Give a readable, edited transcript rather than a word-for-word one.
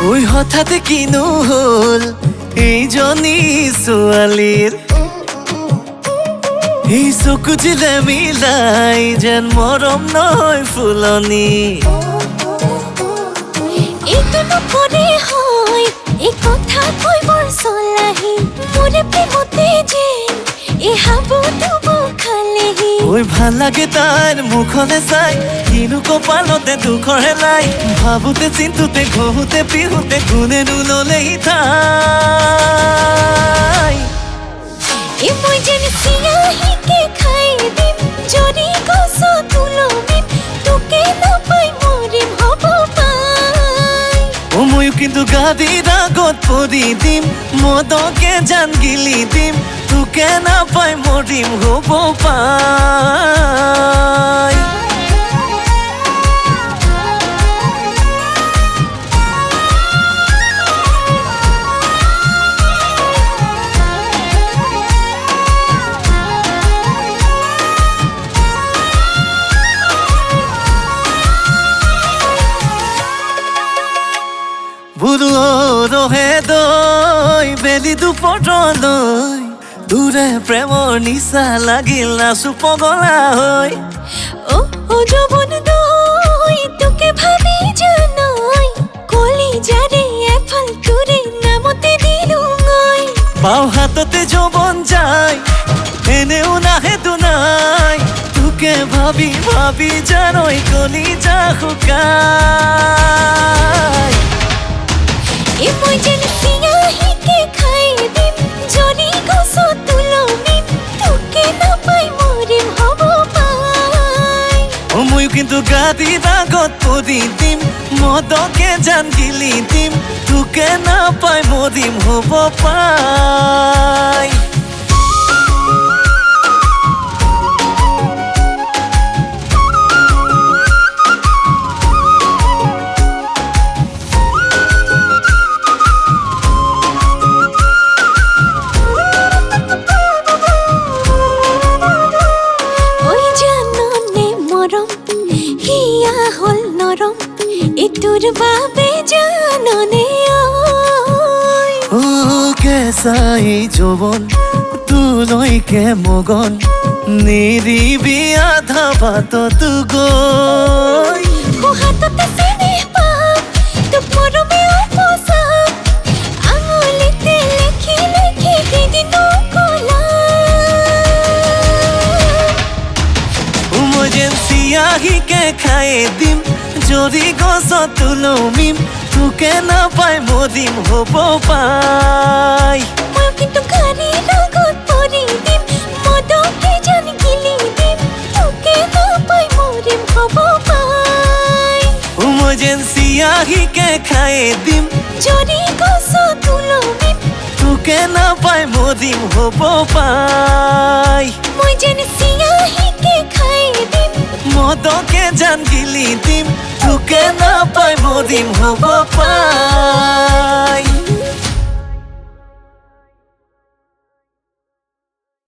ওই হঠাৎ কিনো হল এইজনী ছোৱালীৰ এই চকু জিলে মিলাই যেন মৰম নহয় ফুলনি এইটো নপৰে হয় এই কথা কৈবৰ চলাহি মোৰে প্ৰেমতে যেন এই হাবুটো বখালেহি ওই ভাল লাগে তাইৰ মুখলে চাই কিনো কপালতে দুখৰে লাই ভাবোতে চিন্তুতে ঘঁহুতে পিহুতে কোনেনো ললেহি ঠাই এই মই যেন চিয়াহীকে খাই দিম যদি গছ তুলমিম তোকে নাপাই মৰিম হ'ব পাই ও ময়ো কিন্তু গাদিৰ আগত পৰি দিম মদকে জান গিলি দিম তোকে নাপাই মৰিম হ'ব পাই বুঢ়ে দৈ বেলি দুপৰলৈ দূৰে প্ৰেমৰ নিচা লাগিল নাচো পগলা হৈ ও যৌবন দৈ তোকে ভাবি জানৈ কলি যাৰে এফাল তোৰে নামতে দিলো মই বাওঁ হাততে যৌবন যায় এনেও নাহে দুনাই তোকে ভাবি ভাবি জানৈ কলি যা শুকাই এই মই যেন চিয়াহীকে খাই দিম যদি গছ তুলমিম তোকে নাপাই মৰিম হ'ব পাই ও ময়ো কিন্তু গাদিৰ আগত পৰি দিম মদকে জান গিলি দিম তোকে নাপাই মৰিম হ'ব পাই তোৰ বাবে জাননে ও কেঁচাই যৌবন তোলৈকে মগন নিৰিবি আধা বাটত গৈ হাততে চেনেহ পাম তোক মৰমে উপচাম আঙুলিতে লেখি লেখি দিদি নকলা মই যেন চিয়াহীকে খাই দিম যদি গছ তুলমিম তোকে নাপাই মৰিম হ'ব পাই মই কিন্তু গাড়ীৰ আগত পৰি দিম মদকে জান গিলি দিম তোকে নাপাই মৰিম হ'ব পাই মই যেন চিয়াহীকে খাই দিম যদি গছ তুলমিম তোকে নাপাই মৰিম হ'ব পাই মই যেন চিয়াহীকে খাই দিম মদকে জান গিলি দিম তোকে নাপাই মৰিম হ'ব পাই